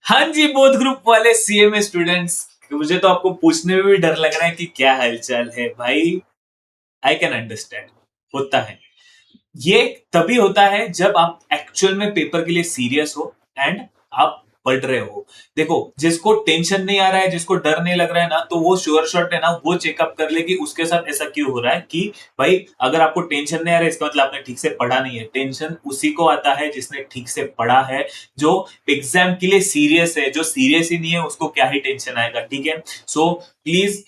हाँ जी, both group वाले CMA students. मुझे तो आपको पूछने में भी डर लग रहा है कि क्या हालचाल है भाई। आई कैन अंडरस्टैंड, होता है। ये तभी होता है जब आप एक्चुअल में पेपर के लिए सीरियस हो एंड आप पढ़ रहे हो। देखो, जिसको टेंशन नहीं आ रहा है, जिसको डर नहीं लग रहा है ना, तो वो श्योर शॉट है ना, वो चेकअप कर ले कि उसके साथ ऐसा क्यों हो रहा है। कि भाई, अगर आपको टेंशन नहीं आ रहा है, इसका मतलब आपने ठीक से पढ़ा नहीं है। टेंशन उसी को आता है जिसने ठीक से पढ़ा है, जो एग्जाम के लिए सीरियस है। जो सीरियस ही नहीं है, उसको क्या ही टेंशन आएगा। ठीक है, सो प्लीज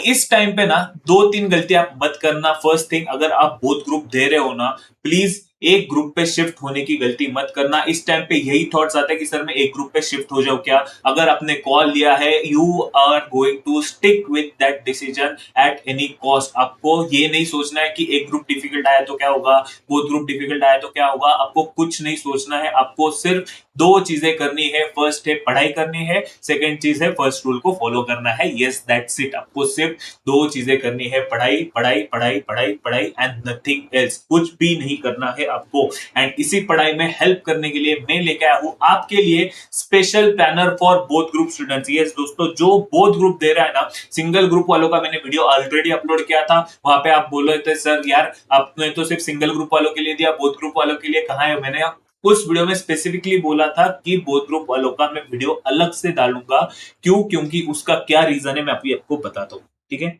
इस टाइम पे ना दो तीन गलती आप मत करना। फर्स्ट थिंग, अगर आप बोथ ग्रुप दे रहे हो ना, प्लीज एक ग्रुप पे शिफ्ट होने की गलती मत करना। इस टाइम पे यही थॉट्स आते हैं कि सर मैं एक ग्रुप पे शिफ्ट हो जाऊं क्या। अगर आपने कॉल लिया है, you are going to stick with that decision at any cost. आपको ये नहीं सोचना है कि एक ग्रुप डिफिकल्ट आया तो क्या होगा, वो ग्रुप डिफिकल्ट आया तो क्या होगा। आपको कुछ नहीं सोचना है। आपको सिर्फ दो चीजें करनी है। फर्स्ट है पढ़ाई करनी है, सेकंड चीज है फर्स्ट रूल को फॉलो करना है। Yes, that's it. आपको सिर्फ दो चीजें करनी है, पढ़ाई पढ़ाई पढ़ाई पढ़ाई पढ़ाई एंड नथिंग एल्स। कुछ भी नहीं करना है आपको। एंड इसी पढ़ाई में हेल्प करने के लिए मैं लेके आया हूं आपके लिए special planner for both group students. Yes दोस्तों, जो बोथ ग्रुप दे रहा है ना, सिंगल ग्रुप वालों का मैंने वीडियो ऑलरेडी अपलोड किया था। वहां पे आप बोल रहे थे सर यार आपने तो सिर्फ सिंगल ग्रुप वालों के लिए दिया, बोथ ग्रुप वालों के लिए कहाँ है। मैंने उस वीडियो में स्पेसिफिकली बोला था कि बोथ ग्रुप वालों का मैं वीडियो अलग से डालूंगा। क्यों? क्योंकि उसका क्या रीजन है मैं अभी आपको बताता हूँ। ठीक है,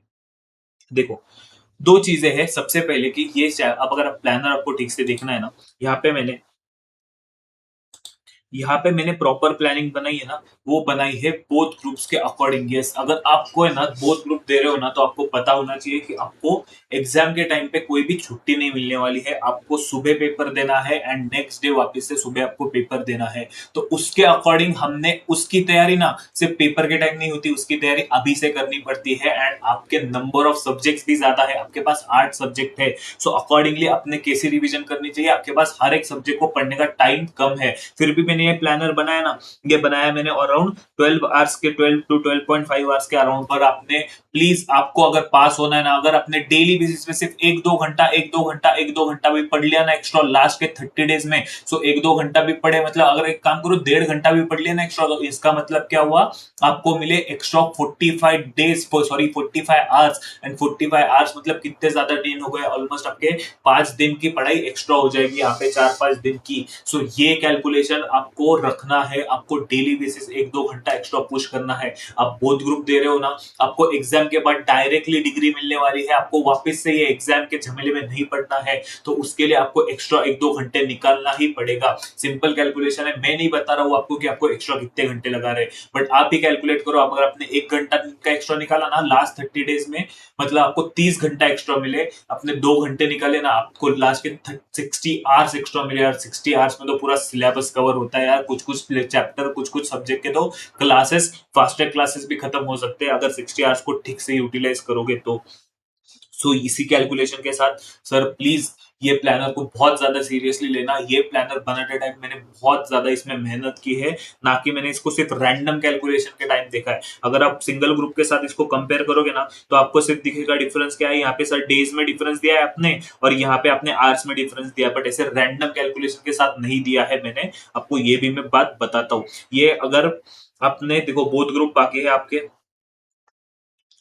देखो, दो चीजें हैं। सबसे पहले कि ये अब अगर आप प्लानर आपको ठीक से देखना है ना, यहाँ पे मैंने यहाँ पे मैंने प्रॉपर प्लानिंग बनाई है ना, वो बनाई है बोथ ग्रुप्स के अकॉर्डिंग। यस, अगर आपको है ना बोथ ग्रुप दे रहे हो ना, तो आपको पता होना चाहिए कि आपको एग्जाम के टाइम पे कोई भी छुट्टी नहीं मिलने वाली है। आपको सुबह पेपर देना है एंड नेक्स्ट डे वापस से सुबह आपको पेपर देना है। तो उसके अकॉर्डिंग हमने उसकी तैयारी ना सिर्फ पेपर के टाइम नहीं होती, उसकी तैयारी अभी से करनी पड़ती है। एंड आपके नंबर ऑफ सब्जेक्ट्स भी ज्यादा है, आपके पास 8 सब्जेक्ट है। सो अकॉर्डिंगली आपने कैसी रिविजन करनी चाहिए, आपके पास हर एक सब्जेक्ट को पढ़ने का टाइम कम है। फिर भी मैंने ये प्लानर बनाया ना, ये बनाया मैंने अराउंड 12 आवर्स के, 12 टू 12.5 आवर्स के अराउंड पर। आपने प्लीज, आपको अगर पास होना है ना, अगर आपने डेली बेसिस पे सिर्फ एक दो घंटा भी पढ़ लिया ना एक्स्ट्रा लास्ट के 30 डेज में, सो एक दो घंटा भी पढ़े, मतलब अगर एक काम करो 1.5 घंटा भी पढ़ लिया ना एक्स्ट्रा, तो इसका मतलब क्या हुआ, आपको मिले extra 45 days, sorry 45 hours. And 45 hours मतलब कितने ज्यादा दिन हो गए, ऑलमोस्ट आपके 5 दिन की पढ़ाई एक्स्ट्रा हो जाएगी यहाँ पे, 4-5 दिन की। सो ये कैलकुलेशन आपको रखना है। आपको डेली बेसिस एक दो घंटा एक्स्ट्रा पुश करना है। आप बोथ ग्रुप दे रहे हो ना, आपको एग्जाम के बाद डायरेक्टली डिग्री मिलने वाली है। आपको वापस से ये एग्जाम के झमेले में नहीं पड़ना है, तो उसके लिए आपको एक्स्ट्रा एक दो घंटे निकालना ही पड़ेगा। सिंपल कैलकुलेशन है, मैं नहीं बता रहा हूँ आपको कि आपको एक्स्ट्रा कितने घंटे लगा रहे, बट आप ही कैलकुलेट करो। अगर आपने 1 घंटा का एक्स्ट्रा निकाला ना लास्ट 30 डेज में, मतलब आपको 30 घंटा एक्स्ट्रा मिले। अपने 2 घंटे निकाले ना, आपको लास्ट के 60 आवर्स एक्स्ट्रा मिले। यार 60 आवर्स में तो पूरा सिलेबस कवर होता है यार। कुछ कुछ चैप्टर, कुछ कुछ सब्जेक्ट के तो क्लासेस, फास्टर क्लासेस भी खत्म हो सकते हैं अगर 60 आवर्स को ठीक से यूटिलाइज करोगे तो। सो इसी कैलकुलेशन के साथ सर प्लीज ये प्लानर को बहुत ज्यादा सीरियसली लेना। ये प्लानर बनाते टाइम मैंने बहुत ज्यादा इसमें मेहनत की है, ना कि मैंने इसको सिर्फ रैंडम कैलकुलेशन के टाइम देखा है। अगर आप सिंगल ग्रुप के साथ इसको कंपेयर करोगे ना, तो आपको सिर्फ दिखेगा डिफरेंस क्या है। यहाँ पे सर डेज में डिफरेंस दिया है आपने, और यहाँ पे आपने आवर्स में डिफरेंस दिया है, बट ऐसे रैंडम कैलकुलेशन के साथ नहीं दिया है मैंने आपको। ये भी मैं बात बताता हूँ। ये अगर आपने देखो बोथ ग्रुप बाकी है आपके,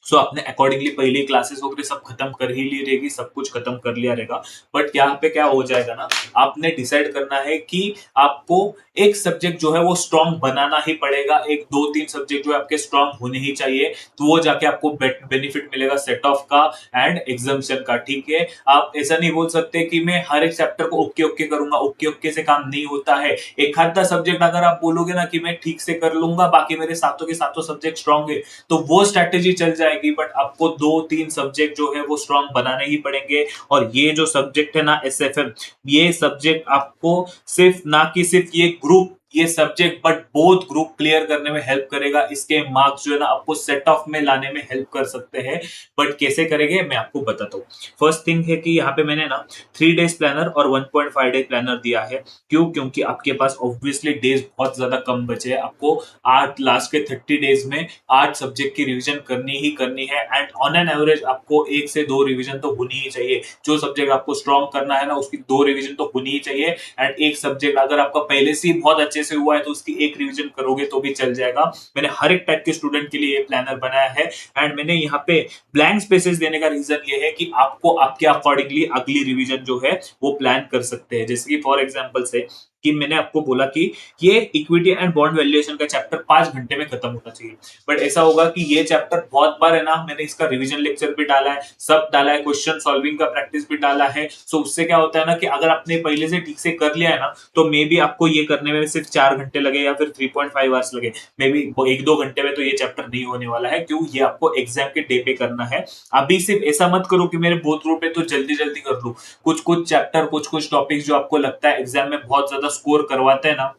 सो आपने अकॉर्डिंगली पहली क्लासेस वगैरह सब खत्म कर ही ली रहेगी, सब कुछ खत्म कर लिया रहेगा। बट यहाँ पे क्या हो जाएगा ना, आपने डिसाइड करना है कि आपको एक सब्जेक्ट जो है वो स्ट्रांग बनाना ही पड़ेगा। एक दो तीन सब्जेक्ट जो है आपके स्ट्रांग होने ही चाहिए, तो वो जाके आपको बेनिफिट मिलेगा सेट ऑफ का एंड एग्जाम्शन का। ठीक है, आप ऐसा नहीं बोल सकते कि मैं हर एक चैप्टर को ओके ओके करूंगा। ओके ओके से काम नहीं होता है। एक आधा सब्जेक्ट अगर आप बोलोगे ना कि मैं ठीक से कर लूंगा, बाकी मेरे सातों के सातों सब्जेक्ट स्ट्रांग है, तो वो स्ट्रेटेजी चल जाएगी। बट आपको दो तीन सब्जेक्ट जो है वो स्ट्रांग बनाने ही पड़ेंगे। और ये जो सब्जेक्ट है ना एसएफएम, ये सब्जेक्ट आपको सिर्फ ना कि सिर्फ ये ग्रुप, ये subject but both group clear करने में हेल्प करेगा। इसके मार्क्स जो है ना आपको सेट ऑफ में लाने में हेल्प कर सकते हैं। बट कैसे करेंगे मैं आपको बताता हूँ। फर्स्ट थिंग है कि यहाँ पे मैंने ना 3 डेज प्लानर और 1.5 डे प्लानर दिया है। क्यों? क्योंकि आपके पास ऑब्वियसली डेज बहुत ज्यादा कम बचे हैं। आपको 8 लास्ट के 30 डेज में 8 सब्जेक्ट की रिवीजन करनी ही करनी है। एंड ऑन एन एवरेज आपको 1 से 2 रिवीजन तो होनी ही चाहिए। जो सब्जेक्ट आपको स्ट्रॉन्ग करना है ना, उसकी 2 रिवीजन तो होनी ही चाहिए। एंड एक सब्जेक्ट अगर आपका पहले से ही बहुत अच्छे अच्छे से हुआ है तो उसकी एक रिवीजन करोगे तो भी चल जाएगा। मैंने हर एक टाइप के स्टूडेंट के लिए ये प्लानर बनाया है एंड मैंने यहाँ पे ब्लैंक स्पेसेस देने का रीजन ये है कि आपको आपके अकॉर्डिंगली अगली रिवीजन जो है वो प्लान कर सकते हैं। जैसे कि फॉर एग्जांपल से कि मैंने आपको बोला कि ये इक्विटी एंड बॉन्ड वैल्यूएशन का चैप्टर 5 घंटे में खत्म होना चाहिए, बट ऐसा होगा कि ये चैप्टर बहुत बार है ना, मैंने इसका रिवीजन लेक्चर भी डाला है, सब डाला है, क्वेश्चन सॉल्विंग का प्रैक्टिस भी डाला है। सो उससे क्या होता है ना कि अगर आपने पहले से ठीक से कर लिया है ना तो मे बी आपको ये करने में सिर्फ 4 घंटे लगे या फिर 3.5 आवर्स लगे, मे बी 1-2 घंटे में तो ये चैप्टर नहीं होने वाला है। क्यों? ये आपको एग्जाम के डे पे करना है। अभी सिर्फ ऐसा मत करो कि मेरे बोथ रूट पे तो जल्दी जल्दी कर लूं। कुछ कुछ चैप्टर, कुछ कुछ टॉपिक जो आपको लगता है एग्जाम में बहुत ज्यादा स्कोर करवाते हैं ना,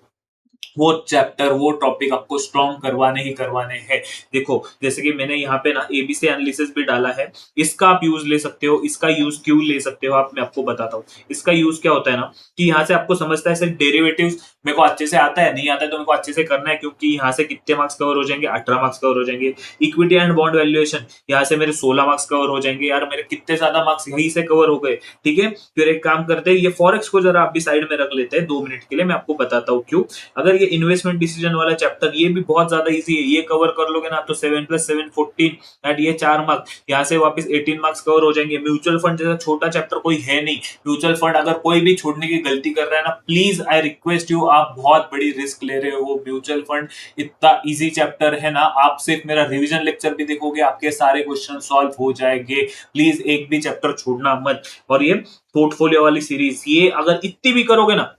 वो चैप्टर, वो टॉपिक आपको स्ट्रॉन्ग करवाने ही करवाने हैं। देखो जैसे कि मैंने यहाँ पे ना एबीसी एनालिसिस भी डाला है, इसका आप यूज ले सकते हो। इसका यूज क्यों ले सकते हो आप, मैं आपको बताता हूँ। इसका यूज क्या होता है ना कि यहाँ से आपको समझता है सिर्फ डेरिवेटिव्स मेरे को अच्छे से आता है, नहीं आता है तो मेरे को अच्छे से करना है, क्योंकि यहाँ से कितने मार्क्स कवर हो जाएंगे, 18 मार्क्स कवर हो जाएंगे। इक्विटी एंड बॉन्ड वैल्यूएशन यहाँ से मेरे 16 मार्क्स कवर हो जाएंगे। यार मेरे कितने ज्यादा मार्क्स यहीं से कवर हो गए। ठीक है, फिर एक काम करते हैं, ये फॉरेक्स को जरा आप भी साइड में रख लेते हैं 2 मिनट के लिए, मैं आपको बताता हूँ क्यों। अगर ये इन्वेस्टमेंट डिसीजन वाला चैप्टर, ये भी बहुत ज्यादा इजी है, ये कवर कर लोगे ना तो 7+7 14 एंड ये 4 मार्क्स, यहाँ से वापस 18 मार्क्स कवर हो जाएंगे। म्यूचुअल फंड जैसा छोटा चैप्टर कोई है नहीं। म्यूचुअल फंड अगर कोई भी छोड़ने की गलती कर रहा है ना, प्लीज आई रिक्वेस्ट यू, आप बहुत बड़ी रिस्क ले रहे हो। म्यूचुअल फंड इतना इजी चैप्टर है ना, आप सिर्फ मेरा रिविजन लेक्चर भी देखोगे आपके सारे क्वेश्चन सॉल्व हो जाएंगे। प्लीज एक भी चैप्टर छोड़ना मत। और ये पोर्टफोलियो वाली सीरीज, ये अगर इतनी भी करोगे ना,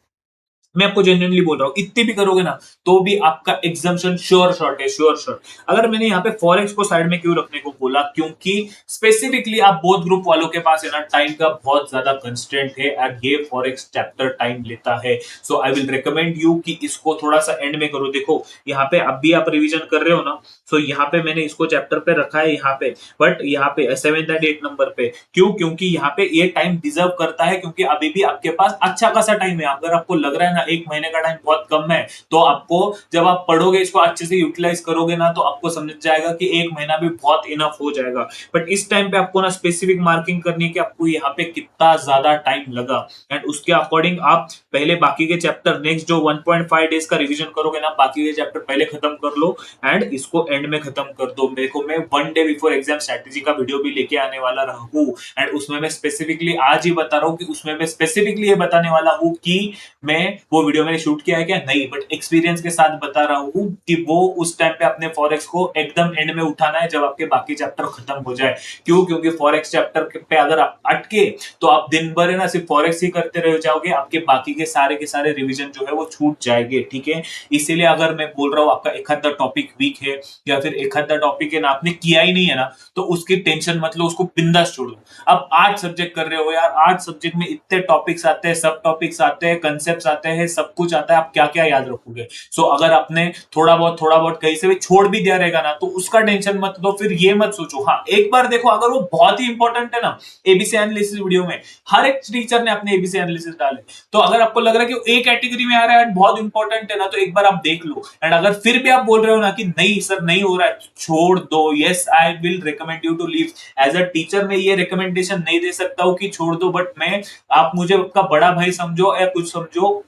मैं आपको जेन्युइनली बोल रहा हूँ, इतनी भी करोगे ना तो भी आपका एग्जाम्शन श्योर शॉट है, श्योर शॉट। अगर मैंने यहाँ पे फॉरेक्स को साइड में क्यों रखने को बोला, क्योंकि स्पेसिफिकली आप बोथ ग्रुप वालों के पास है ना टाइम का बहुत ज्यादा कंस्ट्रेंट है एंड ये फॉरेक्स चैप्टर टाइम लेता है। सो आई विल रिकमेंड यू कि इसको थोड़ा सा एंड में करो। देखो यहाँ पे अब भी आप रिविजन कर रहे हो ना, सो यहाँ पे मैंने इसको चैप्टर पे रखा है यहाँ पे, बट यहाँ पे 7th एंड 8 नंबर पे। क्यों? क्योंकि यहाँ पे ये टाइम डिजर्व करता है, क्योंकि अभी भी आपके पास अच्छा खासा टाइम है। अगर आपको लग रहा है ना 1 महीने का टाइम बहुत कम है, तो आपको जब आप पढ़ोगे, इसको अच्छे से यूटिलाइज करोगे ना, तो आपको समझ जाएगा कि 1 महीना भी बहुत इनफ हो जाएगा। बट इस टाइम पे आपको ना स्पेसिफिक मार्किंग करनी है कि आपको यहाँ पे कितना ज्यादा टाइम लगा एंड उसके अकॉर्डिंग आप पहले बाकी के चैप्टर नेक्स्ट जो 1.5 डेज का रिवीजन करोगे ना, बाकी के चैप्टर पहले खत्म कर लो एंड इसको एंड में खत्म कर दो। मेरे को मैं 1 डे बिफोर एग्जाम स्ट्रेटेजी का वीडियो भी लेके आने वाला रहा हूँ एंड उसमें मैं स्पेसिफिकली आज ही बता रहा हूँ कि उसमें मैं स्पेसिफिकली ये बताने वाला हूँ कि मैं वो वीडियो मैंने शूट किया है क्या नहीं, बट एक्सपीरियंस के साथ बता रहा हूँ कि वो उस टाइम पे अपने फॉरेक्स को एकदम एंड में उठाना है जब आपके बाकी चैप्टर खत्म हो जाए। क्यों? क्योंकि फॉरेक्स चैप्टर पे अगर आप अटके तो आप दिन भर है ना सिर्फ फॉरेक्स ही करते रह जाओगे, आपके बाकी के सारे रिवीजन जो है वो छूट जाएंगे। ठीक है, इसीलिए अगर मैं बोल रहा हूँ आपका एक आधा टॉपिक वीक है या फिर एक आधा टॉपिक है ना आपने किया ही नहीं है ना, तो उसकी टेंशन मत लो, उसको बिंदास छोड़ दो। अब 8 सब्जेक्ट कर रहे हो यार, 8 सब्जेक्ट में इतने टॉपिक्स आते हैं, सब टॉपिक्स आते हैं, कंसेप्ट आते हैं, सब कुछ आता है, आप क्या क्या याद रखोगे। सो अगर आपने थोड़ा बहुत कहीं से भी छोड़ भी दिया रहेगा ना, तो उसका टेंशन मत लो, फिर ये मत सोचो। हाँ एक बार देखो, अगर वो बहुत ही इंपॉर्टेंट है ना, एबीसी एनालिसिस वीडियो में हर एक टीचर ने अपने एबीसी एनालिसिस डाले, तो अगर आपको लग रहा है कि ए कैटेगरी में आ रहा है बहुत इंपॉर्टेंट है ना, तो एक बार आप देख लो। एंड अगर फिर भी आप बोल रहे हो ना कि नहीं सर नहीं हो रहा है, छोड़ दो, yes I will recommend you to leave. As a teacher मैं ये रिकमेंडेशन नहीं दे सकता हूँ कि छोड़ दो, बट मैं, आप मुझे आपका बड़ा भाई समझो या कुछ समझो,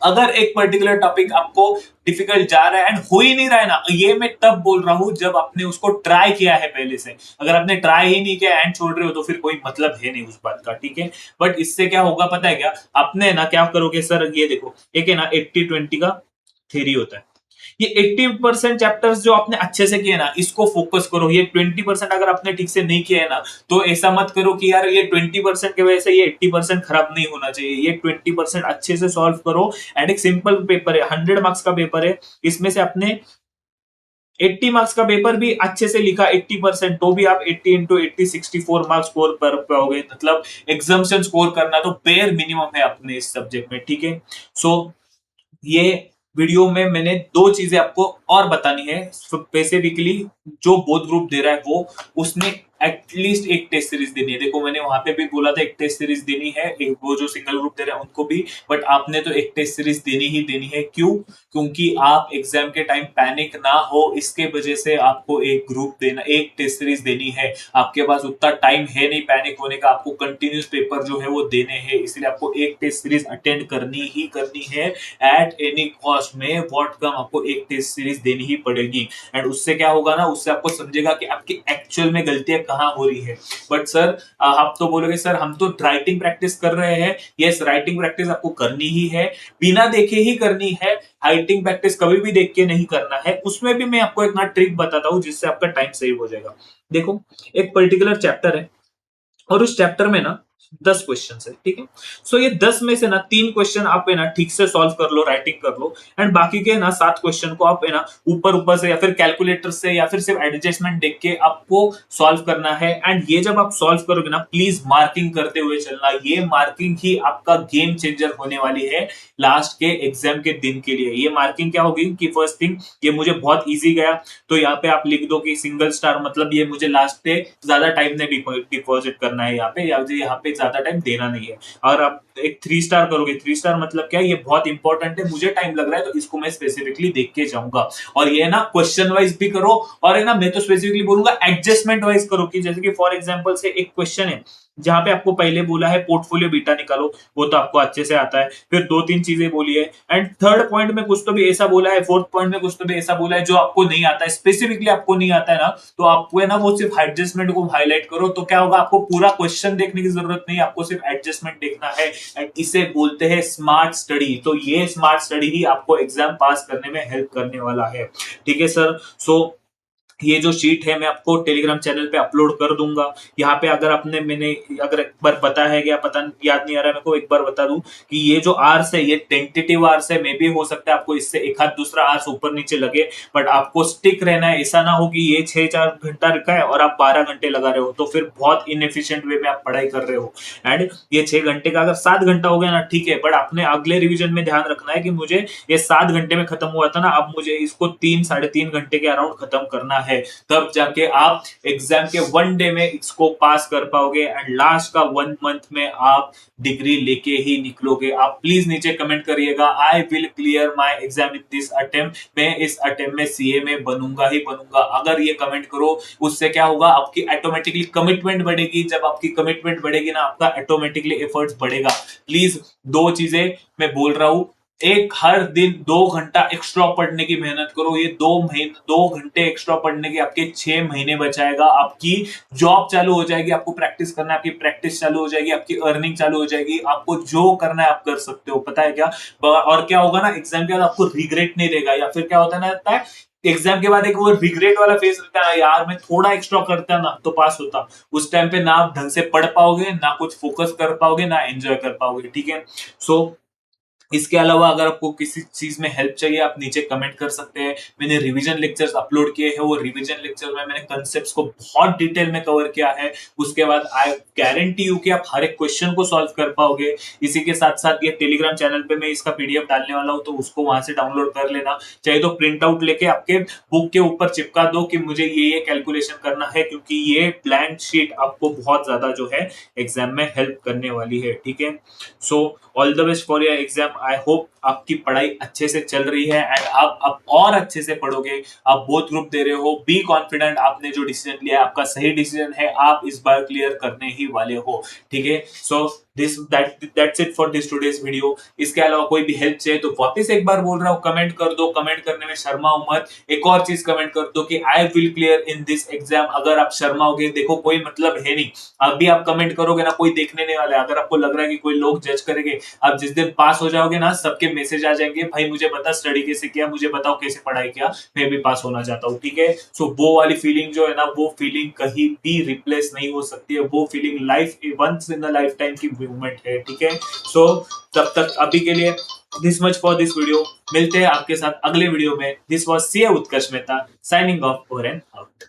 अगर एक पर्टिकुलर टॉपिक आपको डिफिकल्ट जा रहा है एंड हो ही नहीं रहा है ना, ये मैं तब बोल रहा हूं जब आपने उसको ट्राई किया है पहले से। अगर आपने ट्राई ही नहीं किया एंड छोड़ रहे हो तो फिर कोई मतलब है नहीं उस बात का। ठीक है, बट इससे क्या होगा पता है क्या, आपने ना क्या करोगे सर, ये देखो एक है ना 80-20 का थ्योरी होता है। ये 80% चैप्टर्स जो आपने अच्छे से किए ना, इसको फोकस करो। ये 20% अगर आपने ठीक से नहीं किया है ना, तो ऐसा मत करो कि यार ये 20% की वजह से ये 80% खराब नहीं होना चाहिए। ये 20% अच्छे से सॉल्व करो एंड एक सिंपल पेपर है, 100 मार्क्स का पेपर है, इसमें से अपने 80 मार्क्स का पेपर भी अच्छे से लिखा 80%, तो भी आप 80 इंटू 80 64 मार्क्स स्कोर कर पाओगे। मतलब एग्जाम्शन स्कोर करना तो बेयर मिनिमम है अपने इस सब्जेक्ट में। ठीक है, सो ये वीडियो में मैंने 2 चीजें आपको और बतानी है स्पेसिफिकली। जो बोथ ग्रुप दे रहा है वो, उसने एटलीस्ट एक टेस्ट सीरीज देनी है। देखो मैंने वहां पे भी बोला था एक टेस्ट सीरीज देनी है, वो जो सिंगल ग्रुप दे रहे हैं उनको भी, बट आपने तो एक टेस्ट सीरीज देनी ही देनी है। क्यों? क्योंकि आप एग्जाम के टाइम पैनिक ना हो, इसके वजह से आपको एक ग्रुप देना, एक टेस्ट सीरीज देनी है। आपके पास उतना टाइम है नहीं पैनिक होने का, आपको कंटिन्यूस पेपर जो है वो देने हैं, इसलिए आपको एक टेस्ट सीरीज अटेंड करनी ही करनी है एट एनी कॉस्ट में। व्हाट कम आपको एक टेस्ट सीरीज देनी ही पड़ेगी। एंड उससे क्या होगा ना, उससे आपको समझेगा कि आपकी एक्चुअल में गलतियां कहां हो रही है। बट सर आप तो बोलोगे सर हम तो राइटिंग प्रैक्टिस कर रहे हैं। यस, राइटिंग प्रैक्टिस आपको करनी ही है, बिना देखे ही करनी है। राइटिंग प्रैक्टिस कभी भी देख के नहीं करना है। उसमें भी मैं आपको एक ना ट्रिक बताता हूं जिससे आपका टाइम सेव हो जाएगा। देखो, एक पर्टिकुलर चैप्टर है और उस चैप्टर में ना 10 क्वेश्चन है, ठीक है। सो ये 10 में से ना 3 क्वेश्चन आप है ना ठीक से सॉल्व कर लो, राइटिंग कर लो, एंड बाकी के ना 7 क्वेश्चन को आप है ना ऊपर ऊपर से या फिर कैलकुलेटर से या फिर सिर्फ एडजस्टमेंट देख के आपको सॉल्व करना है। एंड ये जब आप सॉल्व करोगे ना, प्लीज मार्किंग करते हुए चलना। ये मार्किंग ही आपका गेम चेंजर होने वाली है लास्ट के एग्जाम के दिन के लिए। ये मार्किंग क्या होगी कि फर्स्ट थिंग, ये मुझे बहुत ईजी गया, तो यहाँ पे आप लिख दो कि सिंगल स्टार, मतलब ये मुझे लास्ट पे ज्यादा टाइम ने डिपॉजिट करना है यहाँ पे, या मुझे यहाँ पे ज्यादा टाइम देना नहीं है। और आप एक 3 स्टार करोगे, 3 स्टार मतलब क्या, ये बहुत इंपॉर्टेंट है, मुझे टाइम लग रहा है तो इसको मैं स्पेसिफिकली देख के जाऊंगा। और ये ना क्वेश्चन वाइज भी करो, और है ना मैं तो स्पेसिफिकली बोलूंगा एडजस्टमेंट वाइज करो। कि जैसे कि फॉर एग्जांपल से एक क्वेश्चन है जहां पे आपको पहले बोला है पोर्टफोलियो बीटा निकालो, वो तो आपको अच्छे से आता है, फिर 2-3 चीजें बोली है, एंड थर्ड पॉइंट में कुछ तो भी ऐसा बोला है, फोर्थ पॉइंट में कुछ तो भी ऐसा बोला है जो आपको नहीं आता है, स्पेसिफिकली आपको नहीं आता है ना, तो आपको है ना वो सिर्फ एडजस्टमेंट को हाईलाइट करो। तो क्या होगा, आपको पूरा क्वेश्चन देखने की जरूरत नहीं, आपको सिर्फ एडजस्टमेंट देखना है। एंड इसे बोलते हैं स्मार्ट स्टडी। तो ये स्मार्ट स्टडी ही आपको एग्जाम पास करने में हेल्प करने वाला है। ठीक है सर। सो ये जो शीट है मैं आपको टेलीग्राम चैनल पे अपलोड कर दूंगा। यहाँ पे अगर आपने, मैंने अगर एक बार बताया है या पता याद नहीं आ रहा है मेरे को, एक बार बता दूं कि ये जो आर्स है ये टेंटेटिव आर्स है, मे भी हो सकता है आपको इससे एक हाथ दूसरा आर्स ऊपर नीचे लगे, बट आपको स्टिक रहना है। ऐसा ना हो कि ये 6-4 घंटा रखा है और आप 12 घंटे लगा रहे हो, तो फिर बहुत इनएफिशिएंट वे में आप पढ़ाई कर रहे हो। एंड ये 6 घंटे का अगर 7 घंटा हो गया ना, ठीक है, बट आपने अगले रिविजन में ध्यान रखना है कि मुझे ये 7 घंटे में खत्म हुआ था ना, अब मुझे इसको 3-3.5 घंटे के अराउंड खत्म करना है। तब जाके आप एग्जाम के 1 डे में इसको पास कर पाओगे, एंड लास्ट का 1 मंथ में आप डिग्री लेके ही निकलोगे। आप प्लीज नीचे कमेंट करिएगा, I will clear my exam in this attempt. मैं इस अटेम्प्ट में सीए में बनूंगा ही बनूंगा। अगर ये कमेंट करो, उससे क्या होगा, आपकी ऑटोमेटिकली कमिटमेंट बढ़ेगी। जब आपकी कमिटमेंट बढ़ेगी ना, आपका ऑटोमेटिकली एफर्ट्स बढ़ेगा। प्लीज 2 चीजें मैं बोल रहा हूं, एक हर दिन 2 घंटा एक्स्ट्रा पढ़ने की मेहनत करो। ये 2 घंटे एक्स्ट्रा पढ़ने के आपके 6 महीने बचाएगा। आपकी जॉब चालू हो जाएगी, आपको प्रैक्टिस करना है, आपकी प्रैक्टिस चालू हो जाएगी, आपकी अर्निंग चालू हो जाएगी, आपको जो करना है आप कर सकते हो। पता है क्या, और क्या होगा ना, एग्जाम के बाद आपको रिग्रेट नहीं रहेगा। या फिर क्या होता है ना, एग्जाम के बाद एक वो रिग्रेट वाला फेज रहता है, यार मैं थोड़ा एक्स्ट्रा करता ना तो पास होता। उस टाइम पे ना आप ढंग से पढ़ पाओगे, ना कुछ फोकस कर पाओगे, ना एंजॉय कर पाओगे। ठीक है। सो इसके अलावा अगर आपको किसी चीज में हेल्प चाहिए, आप नीचे कमेंट कर सकते हैं। मैंने रिवीजन लेक्चर्स अपलोड किए हैं, वो रिवीजन लेक्चर में मैंने कॉन्सेप्ट्स को बहुत डिटेल में कवर किया है। उसके बाद आई गारंटी यू कि आप हर एक क्वेश्चन को सॉल्व कर पाओगे। इसी के साथ साथ ये टेलीग्राम चैनल पे मैं इसका पीडीएफ डालने वाला हूँ, तो उसको वहां से डाउनलोड कर लेना। चाहे तो प्रिंट आउट लेके आपके बुक के ऊपर चिपका दो कि मुझे ये कैलकुलेशन करना है, क्योंकि ये ब्लैंक शीट आपको बहुत ज्यादा जो है एग्जाम में हेल्प करने वाली है। ठीक है। So all the best for your exam. I hope आपकी पढ़ाई अच्छे से चल रही है, एंड आप अब और अच्छे से पढ़ोगे। आप बोथ ग्रुप दे रहे हो, बी कॉन्फिडेंट। आपने जो डिसीजन लिया है आपका सही डिसीजन है, आप इस बार क्लियर करने ही वाले हो। ठीक है। So that's it for this today's video. इसके अलावा कोई भी हेल्प चाहिए तो वापस एक बार बोल रहा हूँ, कमेंट कर दो। कमेंट करने में शर्माओ मत। एक और चीज कमेंट कर दो कि I will clear in this exam. अगर आप शर्माओगे, देखो कोई मतलब है नहीं, अभी आप कमेंट करोगे ना, कोई देखने नहीं वाला है। अगर आपको लग रहा है कि कोई लोग जज करेंगे, आप जिस दिन पास हो जाओगे ना, सबके मैसेज आ जाएंगे, भाई मुझे बता स्टडी कैसे किया, मुझे बताओ कैसे पढ़ाई किया, मैं भी पास होना चाहता हूँ। ठीक है। सो वो वाली फीलिंग जो है ना, वो फीलिंग कहीं भी रिप्लेस नहीं हो सकती है। वो feeling life once in the life time की मूवमेंट है। ठीक है। सो तब तक अभी के लिए this much for this video. मिलते हैं आपके साथ अगले वीडियो में। This was CA Utkarsh Mehta signing off over and out.